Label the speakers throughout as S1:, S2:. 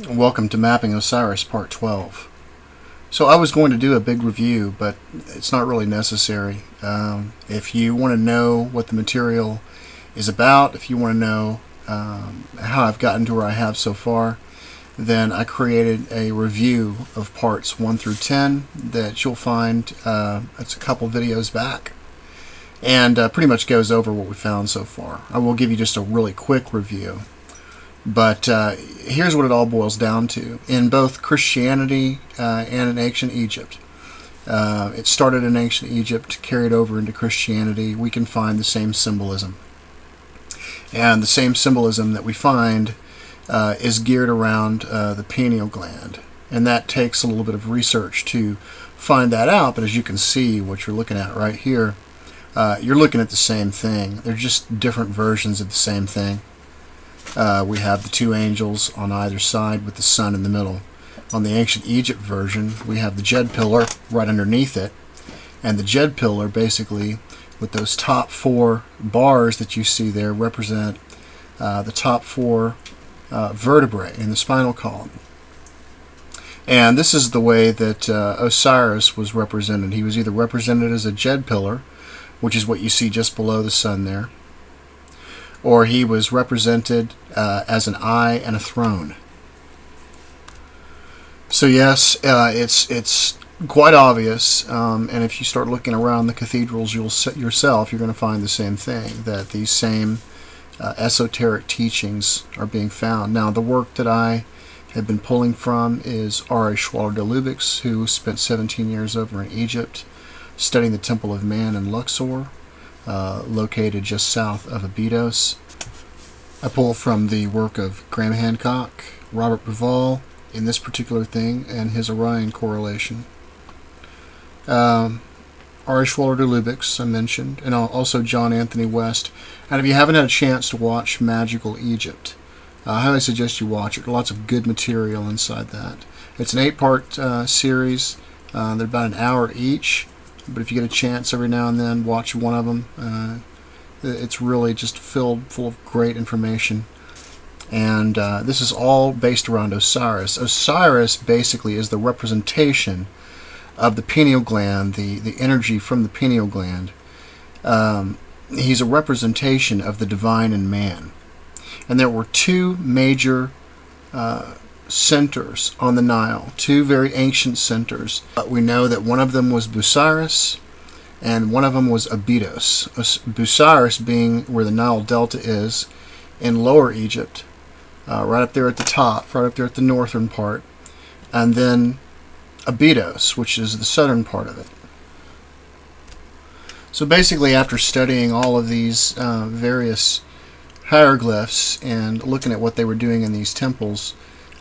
S1: Welcome to Mapping Osiris Part 12. So I was going to do a big review, but it's not really necessary. If you want to know what the material is about, if you want to know how I've gotten to where I have so far, then I created a review of parts 1 through 10 that you'll find, it's a couple videos back, and pretty much goes over what we found so far. I will give you just a really quick review. But here's what it all boils down to. In both Christianity and in ancient Egypt, it started in ancient Egypt, carried over into Christianity, we can find the same symbolism. And the same symbolism that we find is geared around the pineal gland. And that takes a little bit of research to find that out, but as you can see, what you're looking at right here, you're looking at the same thing. They're just different versions of the same thing. We have the two angels on either side with the sun in the middle. On the ancient Egypt version, we have the Jed pillar right underneath it. And the Jed pillar, basically, with those top four bars that you see there, represent the top four vertebrae in the spinal column. And this is the way that Osiris was represented. He was either represented as a Jed pillar, which is what you see just below the sun there, or he was represented as an eye and a throne. So yes, it's quite obvious, and if you start looking around the cathedrals yourself, you're going to find the same thing, that these same esoteric teachings are being found. Now, the work that I have been pulling from is Orion, who spent 17 years over in Egypt studying the Temple of Man in Luxor, located just south of Abydos. I pull from the work of Graham Hancock, Robert Bauval in this particular thing, and his Orion correlation. Ari Schwaller de Lubix, I mentioned, and also John Anthony West. And if you haven't had a chance to watch Magical Egypt, I highly suggest you watch it. Lots of good material inside that. It's an 8-part series. They're about an hour each. But if you get a chance every now and then, watch one of them. It's really just full of great information. And this is all based around Osiris. Osiris basically is the representation of the pineal gland, the energy from the pineal gland. He's a representation of the divine in man. And there were two major centers on the Nile, two very ancient centers. We know that one of them was Busiris and one of them was Abydos. Busiris being where the Nile Delta is in Lower Egypt, right up there at the top, right up there at the northern part, and then Abydos, which is the southern part of it. So basically, after studying all of these various hieroglyphs and looking at what they were doing in these temples,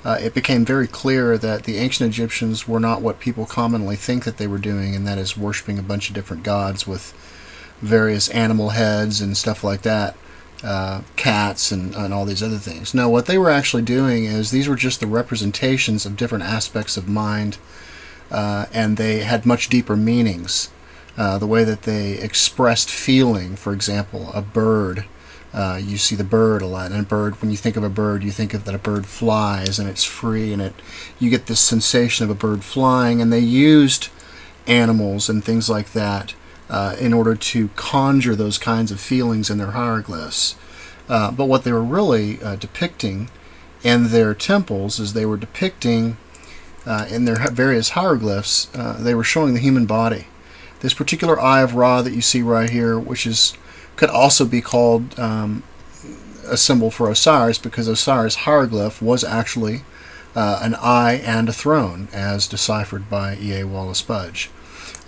S1: it became very clear that the ancient Egyptians were not what people commonly think that they were doing, and that is worshiping a bunch of different gods with various animal heads and stuff like that, cats and all these other things. No, what they were actually doing is these were just the representations of different aspects of mind, and they had much deeper meanings. The way that they expressed feeling, for example, a bird. You see the bird a lot, and a bird, when you think of a bird, you think of that a bird flies and it's free, and you get this sensation of a bird flying, and they used animals and things like that in order to conjure those kinds of feelings in their hieroglyphs. But what they were really depicting in their temples is they were depicting in their various hieroglyphs, they were showing the human body. This particular Eye of Ra that you see right here, which could also be called a symbol for Osiris, because Osiris' hieroglyph was actually an eye and a throne, as deciphered by E.A. Wallace Budge.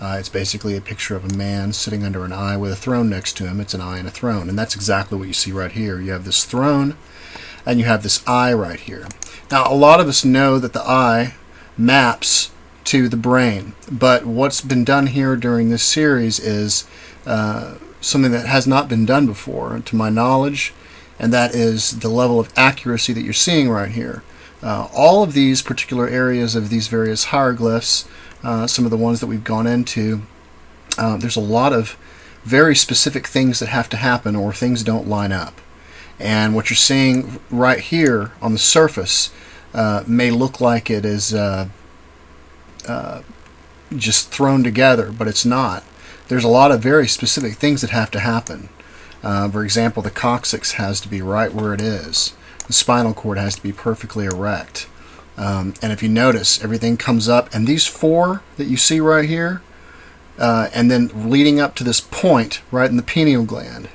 S1: It's basically a picture of a man sitting under an eye with a throne next to him. It's an eye and a throne, and that's exactly what you see right here. You have this throne, and you have this eye right here. Now, a lot of us know that the eye maps to the brain, but what's been done here during this series is something that has not been done before, to my knowledge, and that is the level of accuracy that you're seeing right here. All of these particular areas of these various hieroglyphs, some of the ones that we've gone into, there's a lot of very specific things that have to happen, or things don't line up. And what you're seeing right here on the surface may look like it is just thrown together, but it's not. There's a lot of very specific things that have to happen. For example, the coccyx has to be right where it is. The spinal cord has to be perfectly erect. And if you notice, everything comes up, and these four that you see right here, and then leading up to this point right in the pineal gland.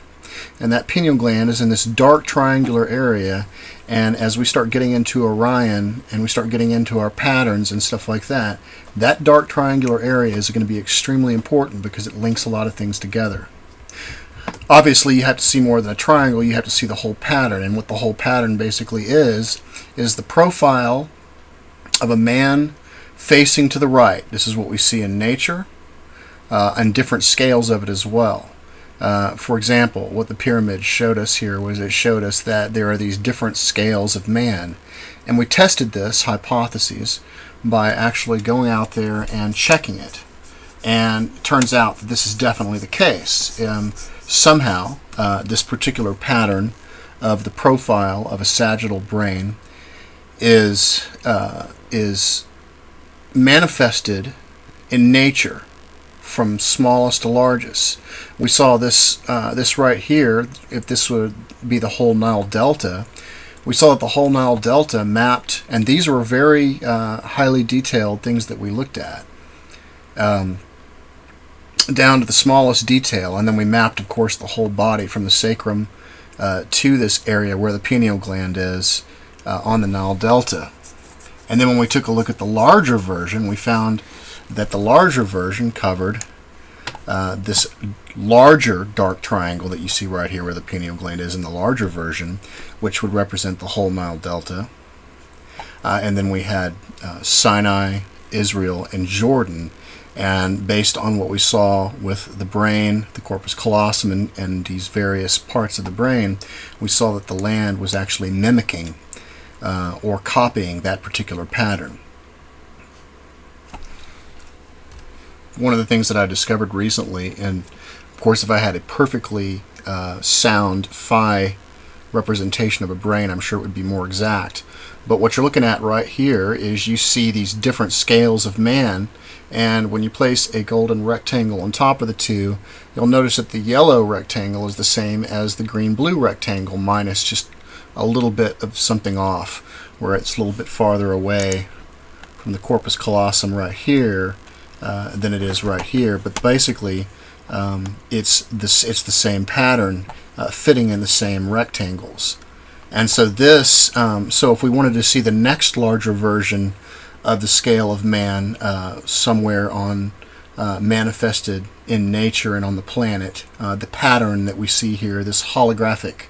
S1: And that pineal gland is in this dark triangular area, and as we start getting into Orion and we start getting into our patterns and stuff like that, that dark triangular area is going to be extremely important because it links a lot of things together. Obviously, you have to see more than a triangle. You have to see the whole pattern, and what the whole pattern basically is the profile of a man facing to the right. This is what we see in nature, and different scales of it as well. For example, what the pyramid showed us here was it showed us that there are these different scales of man. And we tested this hypothesis by actually going out there and checking it. And it turns out that this is definitely the case. Somehow, this particular pattern of the profile of a sagittal brain is manifested in nature from smallest to largest. We saw this right here. If this would be the whole Nile Delta, we saw that the whole Nile Delta mapped, and these were very highly detailed things that we looked at, down to the smallest detail, and then we mapped, of course, the whole body from the sacrum to this area where the pineal gland is on the Nile Delta. And then when we took a look at the larger version, we found that the larger version covered this larger dark triangle that you see right here where the pineal gland is in the larger version, which would represent the whole Nile Delta. And then we had Sinai, Israel, and Jordan. And based on what we saw with the brain, the corpus callosum, and these various parts of the brain, we saw that the land was actually mimicking or copying that particular pattern. One of the things that I discovered recently, and of course if I had a perfectly sound phi representation of a brain, I'm sure it would be more exact. But what you're looking at right here is you see these different scales of man, and when you place a golden rectangle on top of the two, you'll notice that the yellow rectangle is the same as the green-blue rectangle, minus just a little bit of something off, where it's a little bit farther away from the corpus callosum right here than it is right here. But basically, it's the same pattern fitting in the same rectangles. And so this, so if we wanted to see the next larger version of the scale of man somewhere on manifested in nature and on the planet, the pattern that we see here, this holographic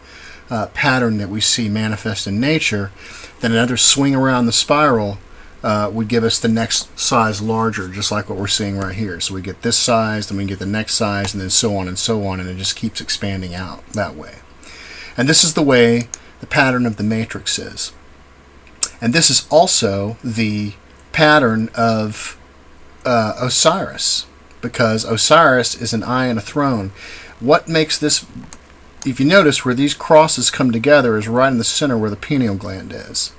S1: pattern that we see manifest in nature, then another swing around the spiral would give us the next size larger, just like what we're seeing right here. So we get this size, then we get the next size, and then so on, and it just keeps expanding out that way. And this is the way the pattern of the matrix is. And this is also the pattern of Osiris, because Osiris is an eye and a throne. What makes this, if you notice where these crosses come together, is right in the center where the pineal gland is.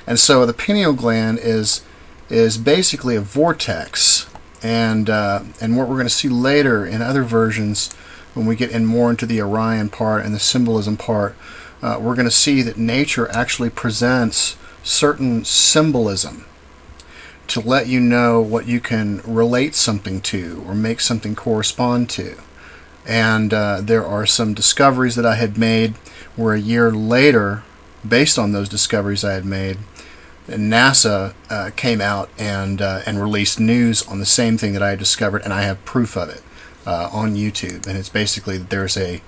S1: And so the pineal gland is basically a vortex, and what we're going to see later in other versions, when we get in more into the Orion part and the symbolism part, we're going to see that nature actually presents certain symbolism to let you know what you can relate something to or make something correspond to. And there are some discoveries that I had made where a year later, based on those discoveries I had made, NASA came out and released news on the same thing that I had discovered, and I have proof of it on YouTube. And it's basically that there's a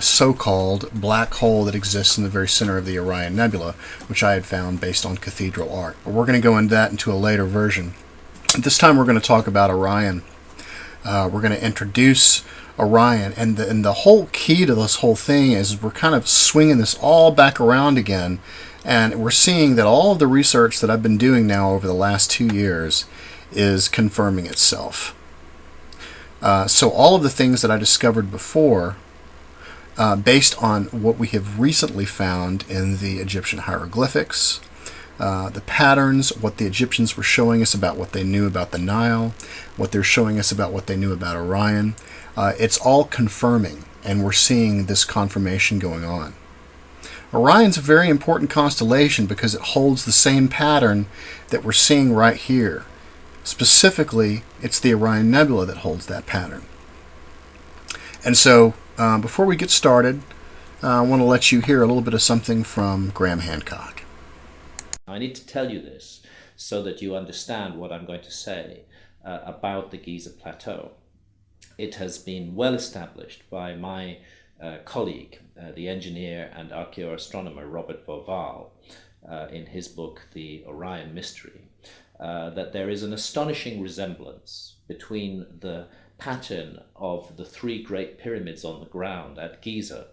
S1: so-called black hole that exists in the very center of the Orion Nebula, which I had found based on cathedral art. But we're going to go into that into a later version. This time we're going to talk about Orion. We're going to introduce Orion, and the whole key to this whole thing is we're kind of swinging this all back around again, and we're seeing that all of the research that I've been doing now over the last 2 years is confirming itself. So all of the things that I discovered before, based on what we have recently found in the Egyptian hieroglyphics, the patterns, what the Egyptians were showing us about what they knew about the Nile, what they're showing us about what they knew about Orion. It's all confirming, and we're seeing this confirmation going on. Orion's a very important constellation because it holds the same pattern that we're seeing right here. Specifically, it's the Orion Nebula that holds that pattern. And so, before we get started, I want to let you hear a little bit of something from Graham Hancock.
S2: I need to tell you this so that you understand what I'm going to say about the Giza Plateau. It has been well established by my colleague, the engineer and archaeoastronomer Robert Bauval, in his book, The Orion Mystery, that there is an astonishing resemblance between the pattern of the three great pyramids on the ground at Giza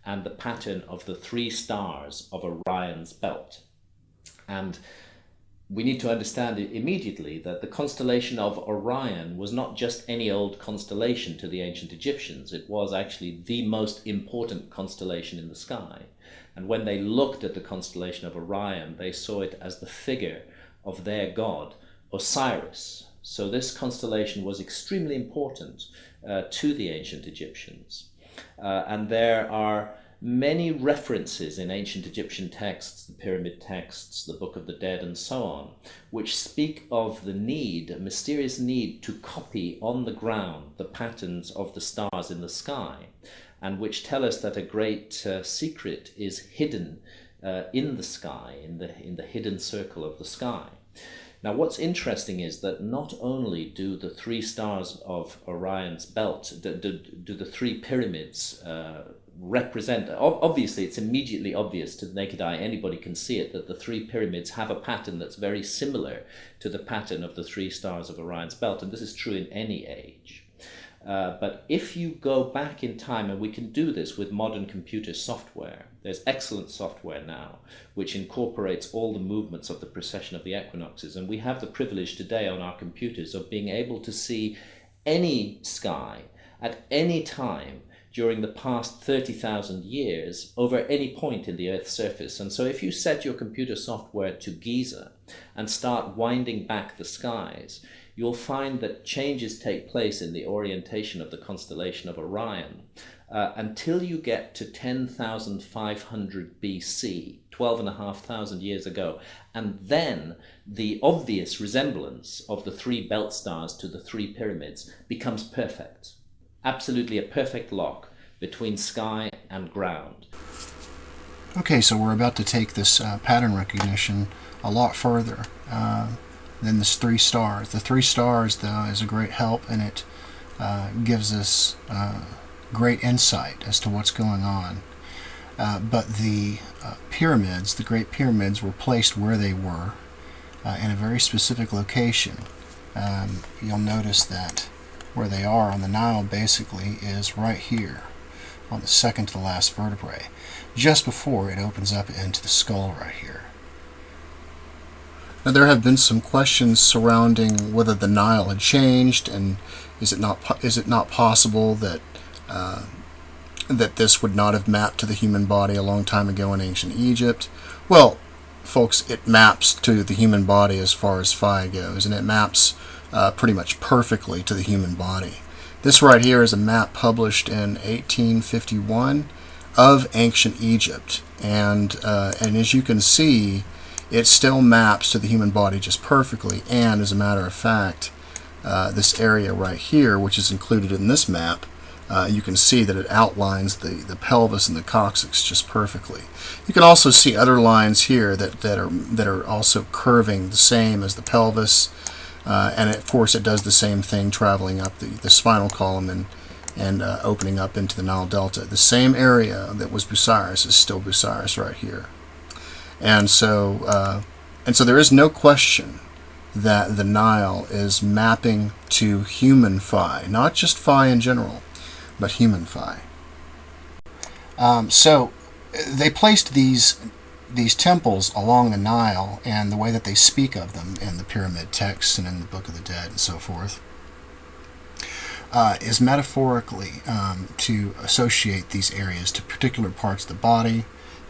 S2: and the pattern of the three stars of Orion's belt. And we need to understand immediately that the constellation of Orion was not just any old constellation to the ancient Egyptians. It was actually the most important constellation in the sky. And when they looked at the constellation of Orion, they saw it as the figure of their god, Osiris. So this constellation was extremely important to the ancient Egyptians. And there are many references in ancient Egyptian texts, the pyramid texts, the Book of the Dead, and so on, which speak of the need, a mysterious need to copy on the ground the patterns of the stars in the sky, and which tell us that a great secret is hidden in the sky, in the hidden circle of the sky. Now, what's interesting is that not only do the three stars of Orion's belt, do the three pyramids represent, obviously it's immediately obvious to the naked eye, anybody can see it, that the three pyramids have a pattern that's very similar to the pattern of the three stars of Orion's belt, and this is true in any age. But if you go back in time, and we can do this with modern computer software, there's excellent software now which incorporates all the movements of the precession of the equinoxes, and we have the privilege today on our computers of being able to see any sky at any time during the past 30,000 years over any point in the Earth's surface. And so if you set your computer software to Giza and start winding back the skies, you'll find that changes take place in the orientation of the constellation of Orion until you get to 10,500 BC, 12,500 years ago. And then the obvious resemblance of the three belt stars to the three pyramids becomes perfect. Absolutely a perfect lock between sky and ground.
S1: Okay, so we're about to take this pattern recognition a lot further than this three stars. The three stars, though, is a great help, and it gives us great insight as to what's going on. But the pyramids, the great pyramids, were placed where they were in a very specific location. You'll notice that where they are on the Nile basically is right here on the second to the last vertebrae, just before it opens up into the skull right here. Now, there have been some questions surrounding whether the Nile had changed, and is it not possible that that this would not have mapped to the human body a long time ago in ancient Egypt? Well, folks, it maps to the human body as far as phi goes, and it maps pretty much perfectly to the human body. This right here is a map published in 1851 of ancient Egypt, and as you can see, it still maps to the human body just perfectly. And as a matter of fact, this area right here, which is included in this map, you can see that it outlines the pelvis and the coccyx just perfectly. You can also see other lines here that are also curving the same as the pelvis, and of course it does the same thing, traveling up the spinal column and opening up into the Nile Delta. The same area that was Busiris is still Busiris right here. And so there is no question that the Nile is mapping to human phi, not just phi in general, but human phi. So they placed these temples along the Nile, and the way that they speak of them in the pyramid texts and in the Book of the Dead and so forth is metaphorically to associate these areas to particular parts of the body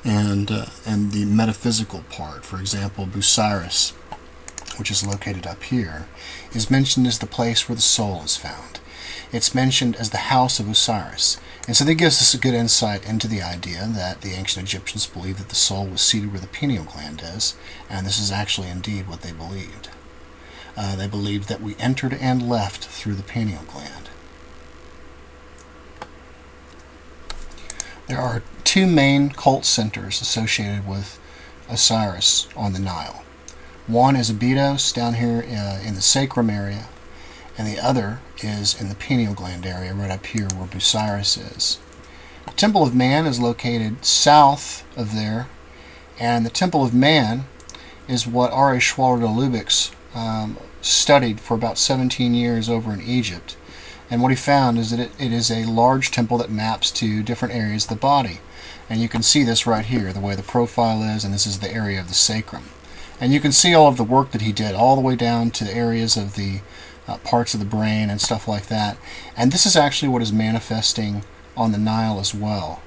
S1: and the metaphysical part. For example, Osiris, which is located up here, is mentioned as the place where the soul is found. It's mentioned as the house of Osiris. And so that gives us a good insight into the idea that the ancient Egyptians believed that the soul was seated where the pineal gland is, and this is actually indeed what they believed. They believed that we entered and left through the pineal gland. There are two main cult centers associated with Osiris on the Nile. One is Abydos down here in the sacrum area, and the other is in the pineal gland area right up here where Osiris is. The Temple of Man is located south of there, and the Temple of Man is what R.A. Schwaller-de-Lubbock's studied for about 17 years over in Egypt. And what he found is that it is a large temple that maps to different areas of the body. And you can see this right here, the way the profile is, and this is the area of the sacrum. And you can see all of the work that he did, all the way down to the areas of the parts of the brain and stuff like that. And this is actually what is manifesting on the Nile as well.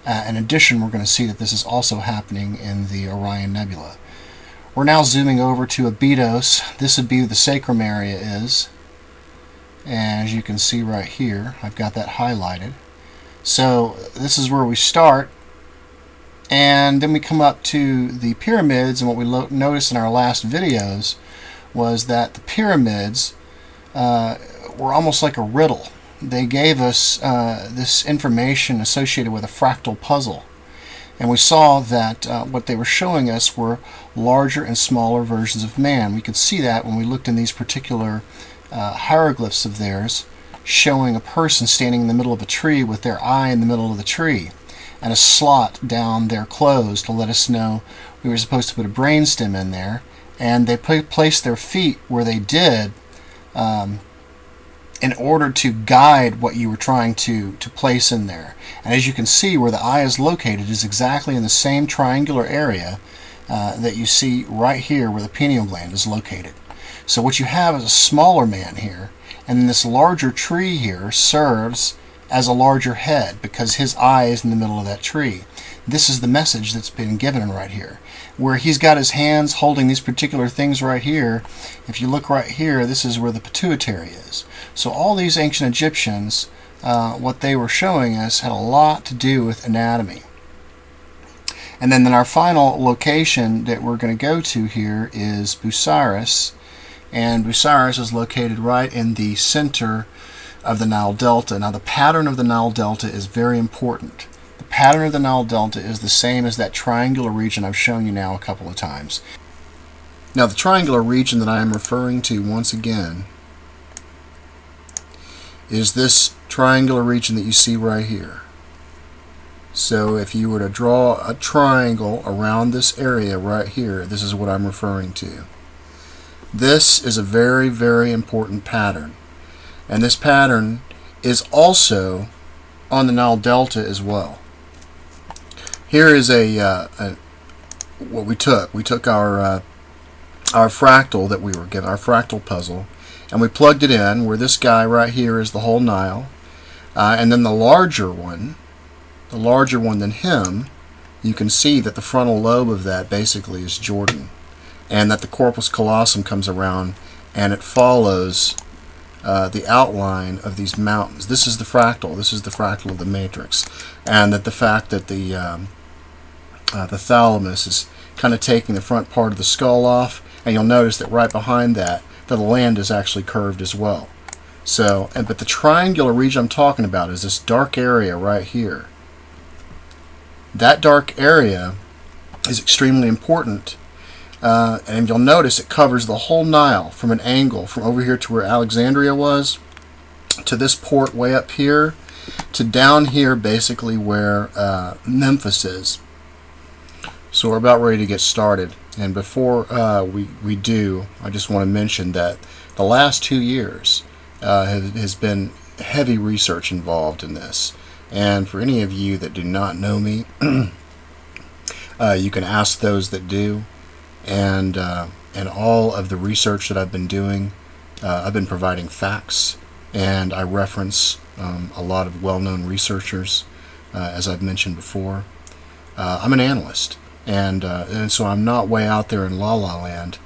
S1: In addition, we're going to see that this is also happening in the Orion Nebula. We're now zooming over to Abydos. This would be where the sacrum area is. And as you can see right here, I've got that highlighted. So this is where we start. And then we come up to the pyramids, and what we noticed in our last videos was that the pyramids were almost like a riddle. They gave us this information associated with a fractal puzzle. And we saw that what they were showing us were larger and smaller versions of man. We could see that when we looked in these particular hieroglyphs of theirs, showing a person standing in the middle of a tree with their eye in the middle of the tree, and a slot down their clothes to let us know we were supposed to put a brainstem in there. And they placed their feet where they did in order to guide what you were trying to place in there. And as you can see, where the eye is located is exactly in the same triangular area that you see right here where the pineal gland is located. So what you have is a smaller man here, and this larger tree here serves as a larger head because his eye is in the middle of that tree. This is the message that's been given right here. Where he's got his hands holding these particular things right here, if you look right here, this is where the pituitary is. So all these ancient Egyptians, what they were showing us had a lot to do with anatomy. And then our final location that we're going to go to here is Osiris. And Osiris is located right in the center of the Nile Delta. Now the pattern of the Nile Delta is very important. The pattern of the Nile Delta is the same as that triangular region I've shown you now a couple of times. Now the triangular region that I am referring to once again is this triangular region that you see right here. So if you were to draw a triangle around this area right here, this is what I'm referring to. This is a very, very important pattern. And this pattern is also on the Nile Delta as well. Here is what we took. We took our fractal that we were given, our fractal puzzle, and we plugged it in where this guy right here is the whole Nile. And then the larger one than him, you can see that the frontal lobe of that basically is Jordan. And that the corpus callosum comes around and it follows the outline of these mountains. This is the fractal. This is the fractal of the matrix. And that the fact that the thalamus is kind of taking the front part of the skull off, and you'll notice that right behind that, the land is actually curved as well. So, but the triangular region I'm talking about is this dark area right here. That dark area is extremely important. And you'll notice it covers the whole Nile from an angle, from over here to where Alexandria was, to this port way up here, to down here basically where Memphis is. So we're about ready to get started. And before we do, I just want to mention that the last 2 years has been heavy research involved in this. And for any of you that do not know me, you can ask those that do. And all of the research that I've been doing, I've been providing facts, and I reference a lot of well-known researchers, as I've mentioned before. I'm an analyst, and so I'm not way out there in la la land,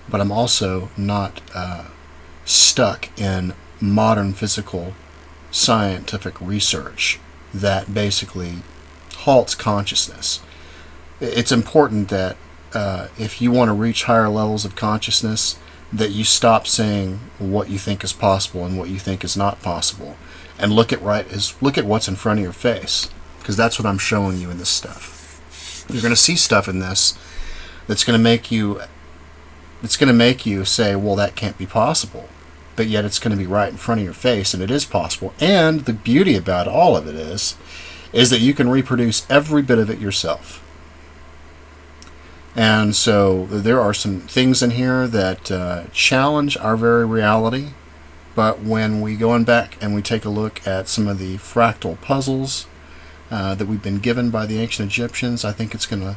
S1: but I'm also not stuck in modern physical scientific research that basically halts consciousness. It's important that if you want to reach higher levels of consciousness, that you stop saying what you think is possible and what you think is not possible, and look at what's in front of your face, because that's what I'm showing you in this stuff. You're going to see stuff in this that's going to make you say, well, that can't be possible, but yet it's going to be right in front of your face, and it is possible. And the beauty about all of it is that you can reproduce every bit of it yourself. And so there are some things in here that challenge our very reality, but when we go on back and we take a look at some of the fractal puzzles that we've been given by the ancient Egyptians, I think it's going to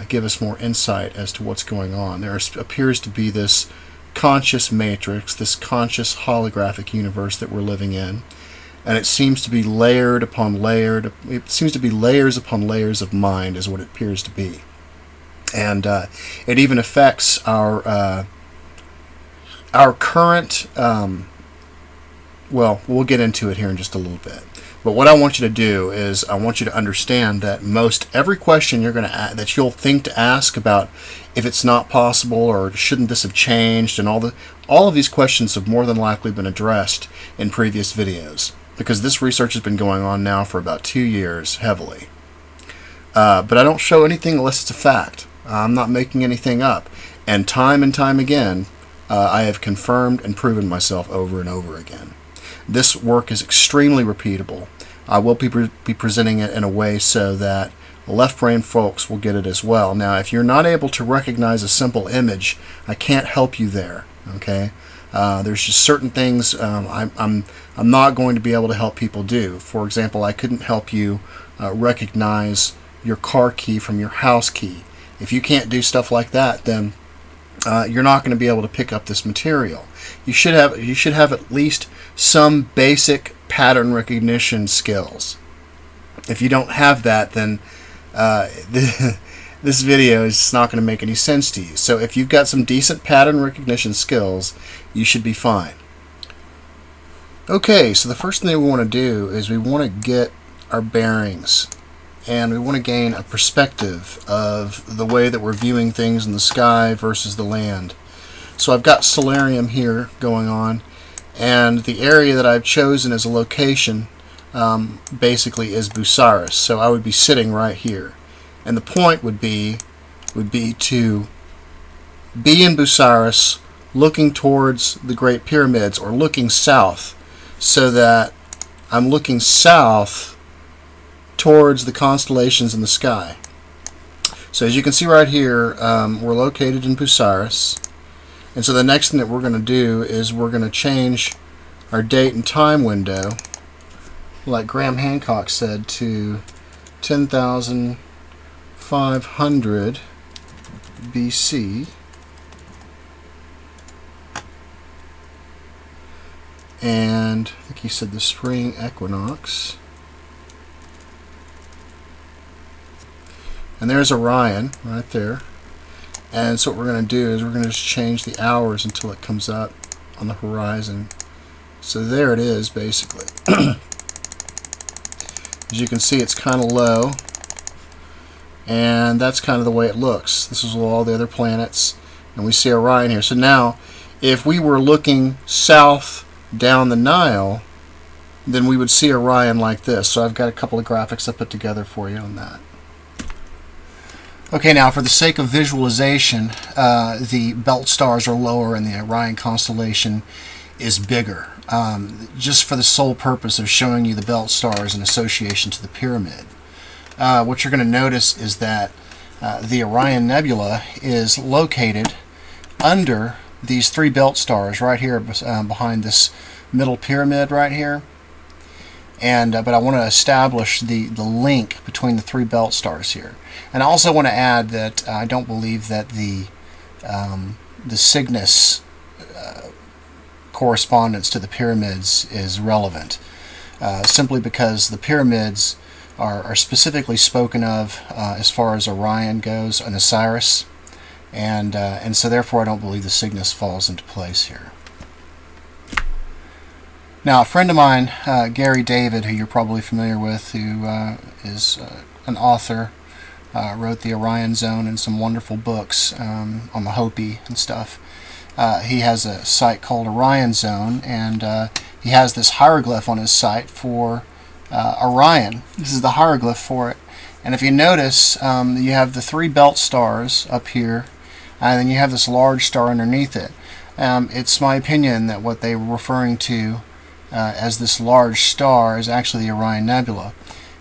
S1: give us more insight as to what's going on. There appears to be this conscious matrix, this conscious holographic universe that we're living in, and it seems to be layered upon layered. It seems to be layers upon layers of mind, is what it appears to be. And it even affects our current. Well, we'll get into it here in just a little bit. But what I want you to do is I want you to understand that most every question that you'll think to ask about if it's not possible or shouldn't this have changed, and all of these questions have more than likely been addressed in previous videos, because this research has been going on now for about 2 years heavily. But I don't show anything unless it's a fact. I'm not making anything up. And time again, I have confirmed and proven myself over and over again. This work is extremely repeatable. I will be presenting it in a way so that left brain folks will get it as well. Now, if you're not able to recognize a simple image, I can't help you there. Okay, there's just certain things I'm not going to be able to help people do. For example, I couldn't help you recognize your car key from your house key. If you can't do stuff like that, then you're not going to be able to pick up this material. You should have at least some basic pattern recognition skills. If you don't have that, then this video is just not going to make any sense to you. So if you've got some decent pattern recognition skills, you should be fine. Okay, so the first thing we want to do is we want to get our bearings, and we want to gain a perspective of the way that we're viewing things in the sky versus the land. So I've got solarium here going on, and the area that I've chosen as a location basically is Osiris. So I would be sitting right here, and the point would be to be in Osiris, looking towards the Great Pyramids, or looking south, so that I'm looking south towards the constellations in the sky. So as you can see right here, we're located in Osiris, and so the next thing that we're going to do is we're going to change our date and time window, like Graham Hancock said, to 10,500 BC, and I think he said the spring equinox. And there's Orion right there. And so what we're going to do is we're going to just change the hours until it comes up on the horizon. So there it is, basically. As you can see, it's kind of low. And that's kind of the way it looks. This is all the other planets. And we see Orion here. So now, if we were looking south down the Nile, then we would see Orion like this. So I've got a couple of graphics I put together for you on that. Okay, now for the sake of visualization, the belt stars are lower and the Orion constellation is bigger, just for the sole purpose of showing you the belt stars in association to the pyramid. What you're going to notice is that the Orion Nebula is located under these three belt stars right here behind this middle pyramid right here. And but I want to establish the link between the three belt stars here. And I also want to add that I don't believe that the Cygnus correspondence to the pyramids is relevant, simply because the pyramids are specifically spoken of as far as Orion goes and Osiris, and so therefore I don't believe the Cygnus falls into place here. Now, a friend of mine, Gary David, who you're probably familiar with, who is an author, wrote the Orion Zone and some wonderful books on the Hopi and stuff. He has a site called Orion Zone, and he has this hieroglyph on his site for Orion. This is the hieroglyph for it. And if you notice, you have the 3 belt stars up here, and then you have this large star underneath it. It's my opinion that what they were referring to as this large star is actually the Orion Nebula.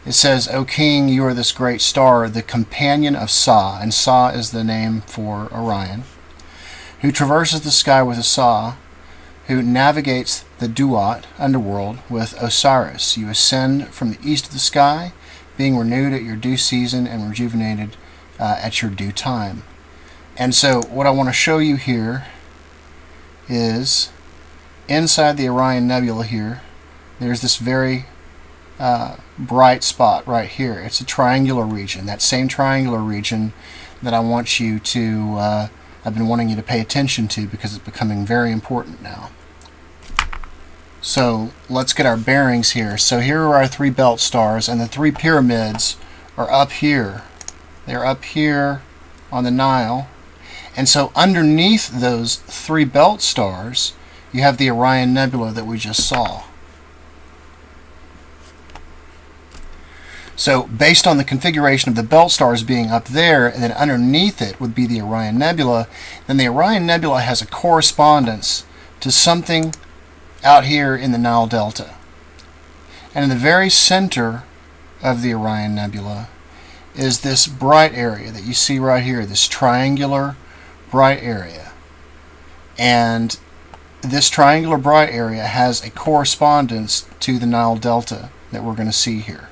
S1: It says, "O King, you are this great star, the companion of Sa," and Sa is the name for Orion, "who traverses the sky with a saw, who navigates the Duat underworld with Osiris. You ascend from the east of the sky, being renewed at your due season and rejuvenated at your due time." And so what I want to show you here is inside the Orion Nebula here, there's this very bright spot right here. It's a triangular region, that same triangular region that I want you to, I've been wanting you to pay attention to because it's becoming very important now. So let's get our bearings here. So here are our 3 belt stars, and the 3 pyramids are up here. They're up here on the Nile. And so underneath those 3 belt stars, you have the Orion Nebula that we just saw. So based on the configuration of the belt stars being up there, and then underneath it would be the Orion Nebula, then the Orion Nebula has a correspondence to something out here in the Nile Delta. And in the very center of the Orion Nebula is this bright area that you see right here, this triangular bright area. And this triangular bright area has a correspondence to the Nile Delta that we're going to see here.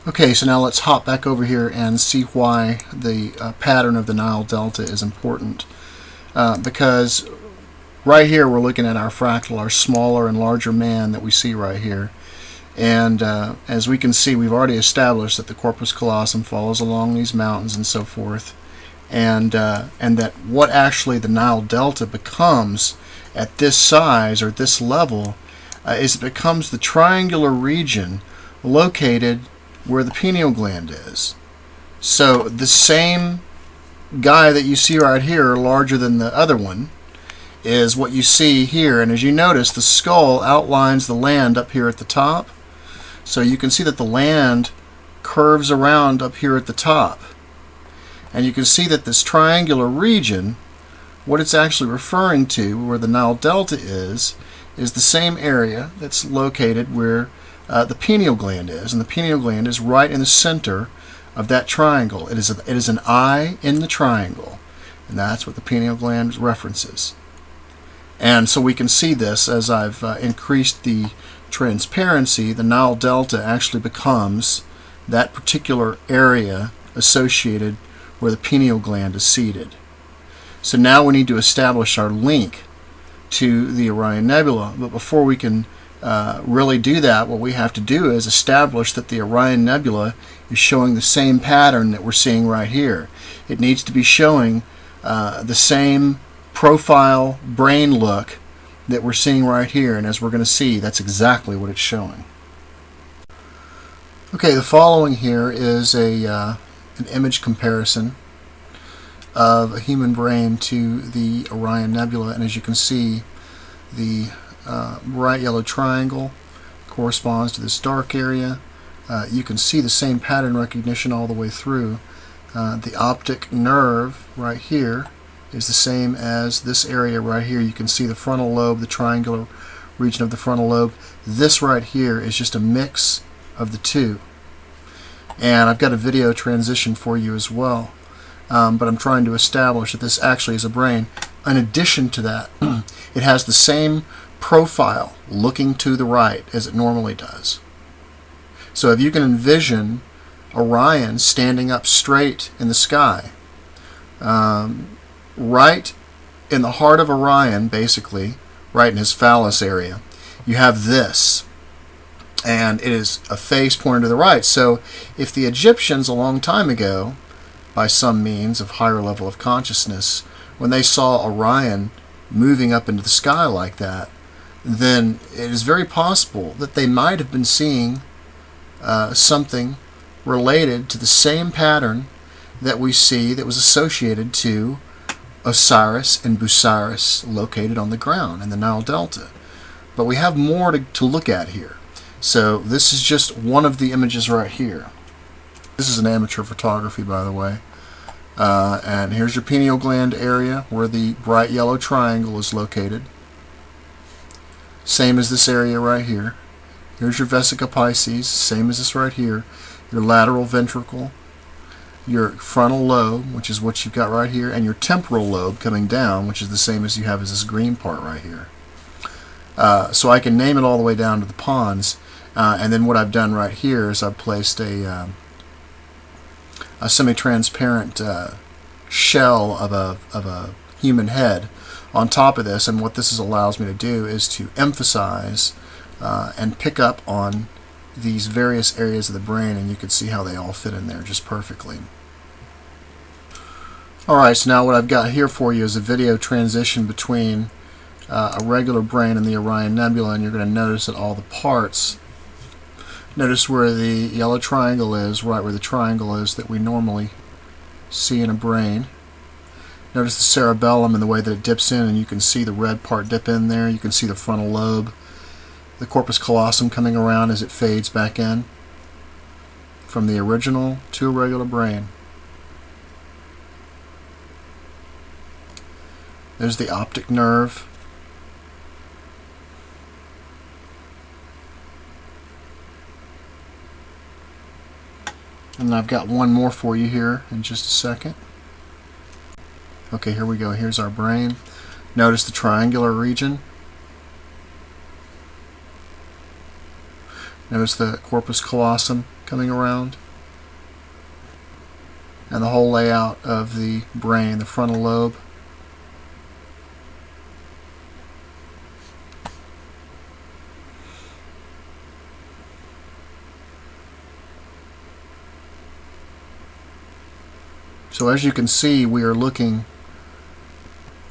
S1: Okay, so now let's hop back over here and see why the pattern of the Nile Delta is important. Because right here we're looking at our fractal, our smaller and larger man that we see right here. And as we can see, we've already established that the corpus callosum follows along these mountains and so forth. And that what actually the Nile Delta becomes at this size or this level is it becomes the triangular region located where the pineal gland is. So the same guy that you see right here, larger than the other one, is what you see here. And as you notice, the skull outlines the land up here at the top. So you can see that the land curves around up here at the top. And you can see that this triangular region, what it's actually referring to, where the Nile Delta is the same area that's located where the pineal gland is. And the pineal gland is right in the center of that triangle. It is an eye in the triangle. And that's what the pineal gland references. And so we can see this as I've increased the transparency. The Nile Delta actually becomes that particular area associated where the pineal gland is seated. So now we need to establish our link to the Orion Nebula. But before we can really do that, what we have to do is establish that the Orion Nebula is showing the same pattern that we're seeing right here. It needs to be showing the same profile brain look that we're seeing right here, and as we're going to see, that's exactly what it's showing. Okay, the following here is an image comparison of a human brain to the Orion Nebula, and as you can see, the bright yellow triangle corresponds to this dark area. You can see the same pattern recognition all the way through. The optic nerve right here is the same as this area right here. You can see the frontal lobe, the triangular region of the frontal lobe. This right here is just a mix of the two. And I've got a video transition for you as well. But I'm trying to establish that this actually is a brain. In addition to that, it has the same profile looking to the right as it normally does. So if you can envision Orion standing up straight in the sky, right in the heart of Orion, basically, right in his phallus area, you have this. and it is a face pointing to the right. So if the Egyptians a long time ago, by some means of higher level of consciousness, when they saw Orion moving up into the sky like that, then it is very possible that they might have been seeing something related to the same pattern that we see that was associated to Osiris and Busiris located on the ground in the Nile Delta. But we have more to look at here. So this is just one of the images right here. This is an amateur photography, by the way. And here's your pineal gland area where the bright yellow triangle is located. Same as this area right here. Here's your vesica piscis, same as this right here. Your lateral ventricle, your frontal lobe, which is what you've got right here, and your temporal lobe coming down, which is the same as you have as this green part right here. So I can name it all the way down to the pons, and then what I've done right here is I've placed a semi-transparent shell of a human head on top of this, and what this allows me to do is to emphasize and pick up on these various areas of the brain, and you can see how they all fit in there just perfectly. Alright, so now what I've got here for you is a video transition between a regular brain and the Orion Nebula, and you're going to notice that all the parts, notice where the yellow triangle is, right where the triangle is that we normally see in a brain. Notice the cerebellum and the way that it dips in, and you can see the red part dip in there. You can see the frontal lobe, the corpus callosum coming around as it fades back in from the original to a regular brain. There's the optic nerve. And I've got one more for you here in just a second. Okay, here we go. Here's our brain. Notice the triangular region. Notice the corpus callosum coming around. And the whole layout of the brain, the frontal lobe. So as you can see, we are looking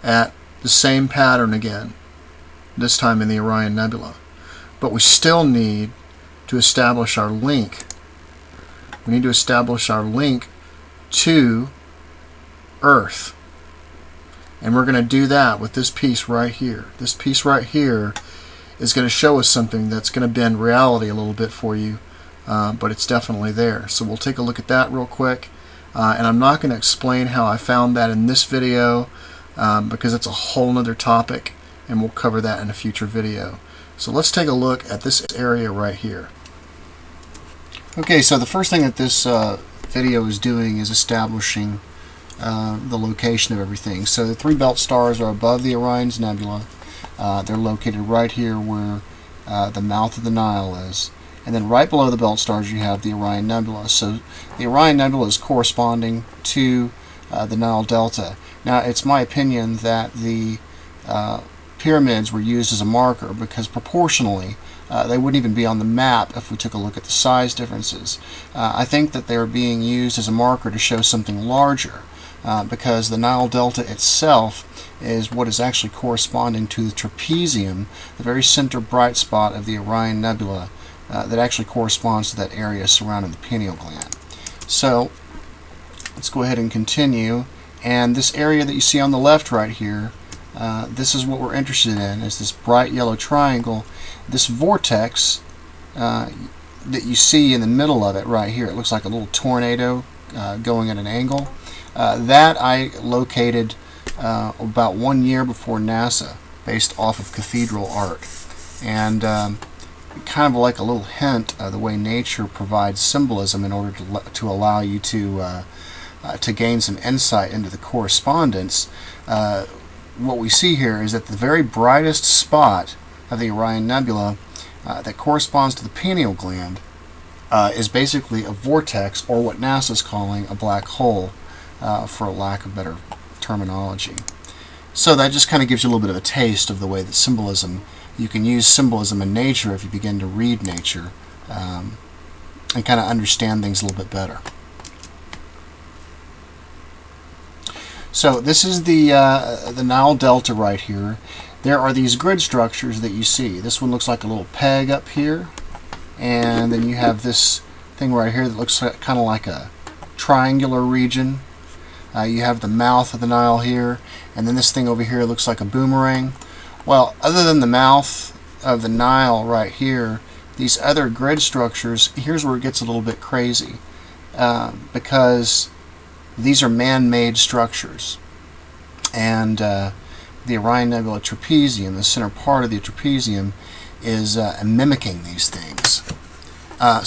S1: at the same pattern again, this time in the Orion Nebula. But we still need to establish our link. We need to establish our link to Earth. And we're going to do that with this piece right here. This piece right here is going to show us something that's going to bend reality a little bit for you, but it's definitely there. So we'll take a look at that real quick. And I'm not going to explain how I found that in this video because it's a whole nother topic, and we'll cover that in a future video. So let's take a look at this area right here. Okay, so the first thing that this video is doing is establishing the location of everything. So the three belt stars are above the Orion's Nebula. They're located right here where the mouth of the Nile is. And then right below the belt stars you have the Orion Nebula. So the Orion Nebula is corresponding to the Nile Delta. Now it's my opinion that the pyramids were used as a marker because proportionally they wouldn't even be on the map if we took a look at the size differences. I think that they're being used as a marker to show something larger because the Nile Delta itself is what is actually corresponding to the trapezium, the very center bright spot of the Orion Nebula. That actually corresponds to that area surrounding the pineal gland. So let's go ahead and continue. And this area that you see on the left right here, this is what we're interested in, is this bright yellow triangle. This vortex that you see in the middle of it right here, it looks like a little tornado going at an angle. That I located about 1 year before NASA based off of cathedral art. And kind of like a little hint of the way nature provides symbolism in order to allow you to gain some insight into the correspondence. What we see here is that the very brightest spot of the Orion Nebula that corresponds to the pineal gland is basically a vortex, or what NASA is calling a black hole, for a lack of better terminology. So that just kind of gives you a little bit of a taste of the way that symbolism you can use symbolism in nature if you begin to read nature and kind of understand things a little bit better. So this is the Nile Delta right here. There are these grid structures that you see. This one looks like a little peg up here, and then you have this thing right here that looks kind of like a triangular region. You have the mouth of the Nile here, and then this thing over here looks like a boomerang. Well, other than the mouth of the Nile right here, these other grid structures, here's where it gets a little bit crazy, because these are man-made structures. And the Orion Nebula trapezium, the center part of the trapezium, is mimicking these things.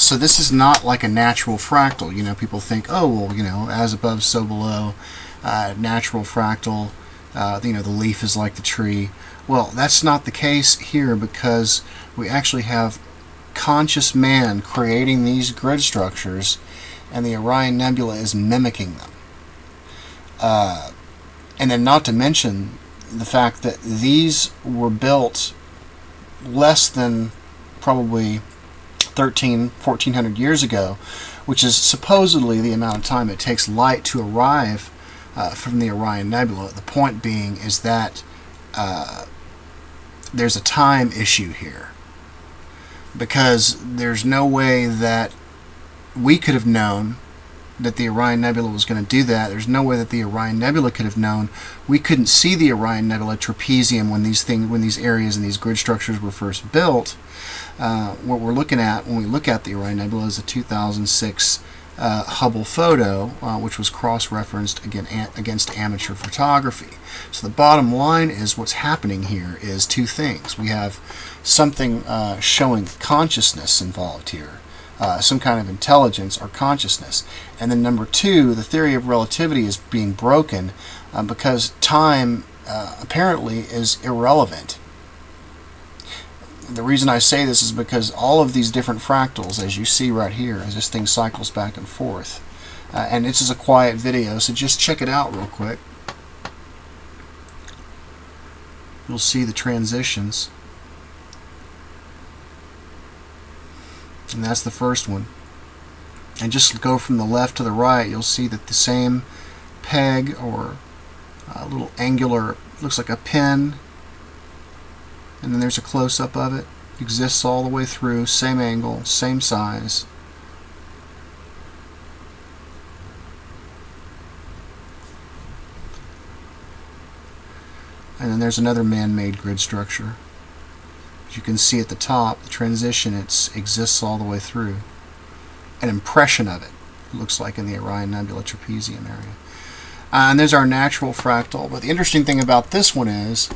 S1: So this is not like a natural fractal. You know, people think, oh, well, you know, as above, so below, natural fractal, you know, the leaf is like the tree. Well, that's not the case here, because we actually have conscious man creating these grid structures, and the Orion Nebula is mimicking them. And then not to mention the fact that these were built less than probably 1,400 years ago, which is supposedly the amount of time it takes light to arrive from the Orion Nebula. The point being is that there's a time issue here, because there's no way that we could have known that the Orion Nebula was going to do that. There's no way that the Orion Nebula could have known. We couldn't see the Orion Nebula trapezium when these areas and these grid structures were first built. What we're looking at when we look at the Orion Nebula is a 2006 Hubble photo, which was cross-referenced against amateur photography. So the bottom line is, what's happening here is two things. We have something showing consciousness involved here. Some kind of intelligence or consciousness. And then number two, the theory of relativity is being broken because time apparently is irrelevant. The reason I say this is because all of these different fractals, as you see right here, as this thing cycles back and forth, and this is a quiet video, so just check it out real quick. You'll see the transitions. And that's the first one. And just go from the left to the right, you'll see that the same peg or a little angular, looks like a pin, and then there's a close-up of it, exists all the way through, same angle, same size. And then there's another man-made grid structure. You can see at the top, the transition, it exists all the way through. An impression of it looks like in the Orion Nebula trapezium area. And there's our natural fractal. But the interesting thing about this one is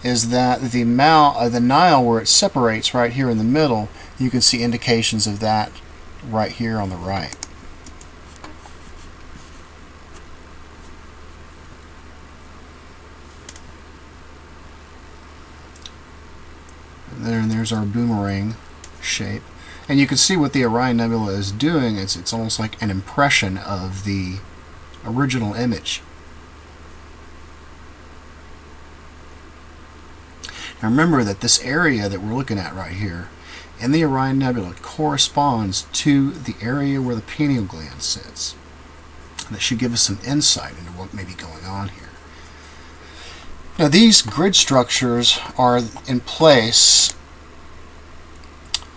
S1: that the Nile, where it separates right here in the middle, you can see indications of that right here on the right. And there's our boomerang shape. And you can see what the Orion Nebula is doing. It's almost like an impression of the original image. Now remember that this area that we're looking at right here in the Orion Nebula corresponds to the area where the pineal gland sits. And that should give us some insight into what may be going on here. Now these grid structures are in place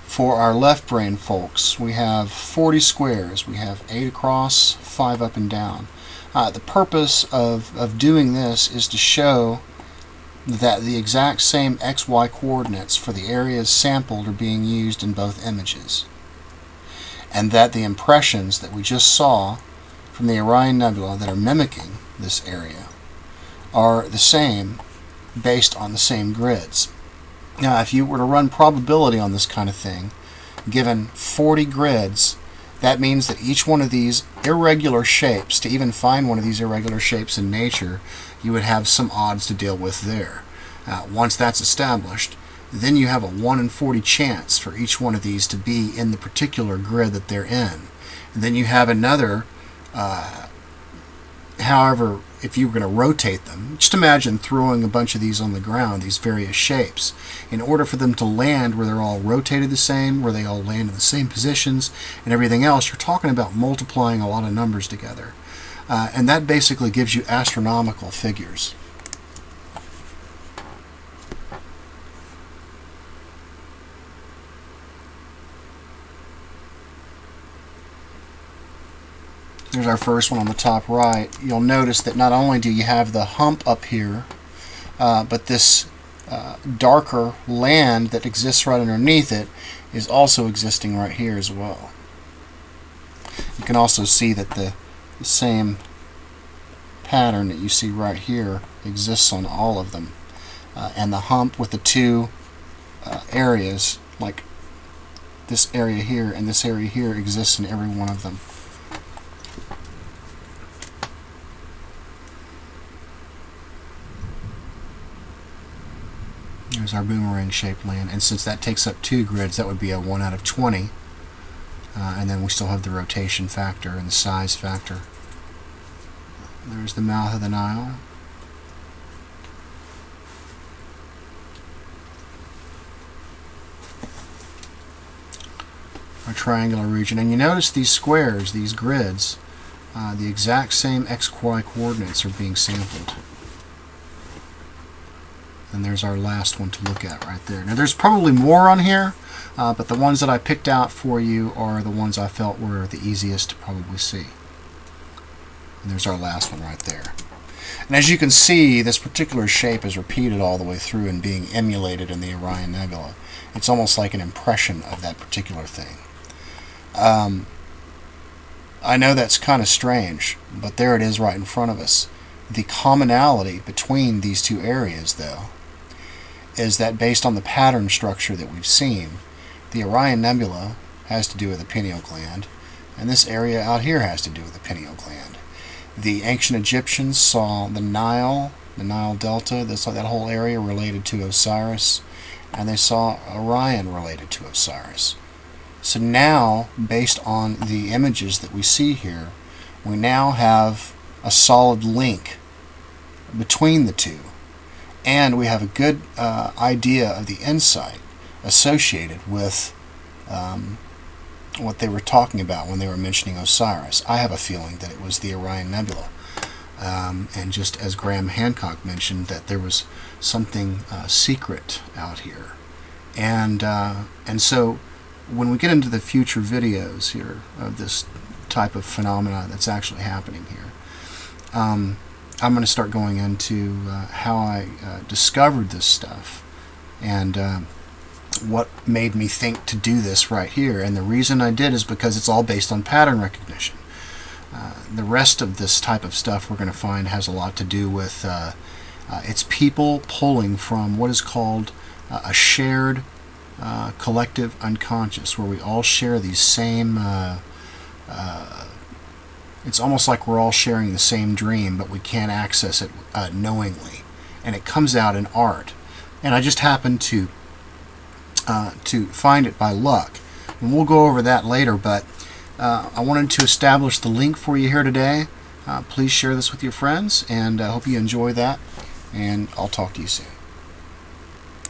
S1: for our left brain folks. We have 40 squares. We have 8 across, 5 up and down. The purpose of doing this is to show that the exact same XY coordinates for the areas sampled are being used in both images, and that the impressions that we just saw from the Orion Nebula that are mimicking this area are the same based on the same grids. Now, if you were to run probability on this kind of thing, given 40 grids, that means that each one of these irregular shapes, to even find one of these irregular shapes in nature, you would have some odds to deal with there. Once that's established, then you have a 1 in 40 chance for each one of these to be in the particular grid that they're in. And then you have another However, if you were going to rotate them, just imagine throwing a bunch of these on the ground, these various shapes. In order for them to land where they're all rotated the same, where they all land in the same positions, and everything else, you're talking about multiplying a lot of numbers together. And that basically gives you astronomical figures. There's our first one on the top right. You'll notice that not only do you have the hump up here, but this darker land that exists right underneath it is also existing right here as well. You can also see that the same pattern that you see right here exists on all of them. And the hump with the two areas, like this area here and this area here, exists in every one of them. There's our boomerang shaped land, and since that takes up 2 grids, that would be a 1 out of 20. And then we still have the rotation factor and the size factor. There's the mouth of the Nile. Our triangular region. And you notice these squares, these grids, the exact same XY coordinates are being sampled. And there's our last one to look at right there. Now there's probably more on here, but the ones that I picked out for you are the ones I felt were the easiest to probably see. And there's our last one right there. And as you can see, this particular shape is repeated all the way through and being emulated in the Orion Nebula. It's almost like an impression of that particular thing. I know that's kind of strange, but there it is right in front of us. The commonality between these two areas, though, is that based on the pattern structure that we've seen, the Orion Nebula has to do with the pineal gland, and this area out here has to do with the pineal gland. The ancient Egyptians saw the Nile Delta, that whole area related to Osiris, and they saw Orion related to Osiris. So now, based on the images that we see here, we now have a solid link between the two. And we have a good idea of the insight associated with what they were talking about when they were mentioning Osiris. I have a feeling that it was the Orion Nebula. And just as Graham Hancock mentioned, that there was something secret out here. And so when we get into the future videos here of this type of phenomena that's actually happening here, I'm going to start going into how I discovered this stuff and what made me think to do this right here. And the reason I did is because it's all based on pattern recognition. The rest of this type of stuff we're going to find has a lot to do with it's people pulling from what is called a shared collective unconscious, where we all share these same it's almost like we're all sharing the same dream, but we can't access it knowingly, and it comes out in art. And I just happened to find it by luck, and we'll go over that later. But I wanted to establish the link for you here today. Please share this with your friends, and I hope you enjoy that. And I'll talk to you soon.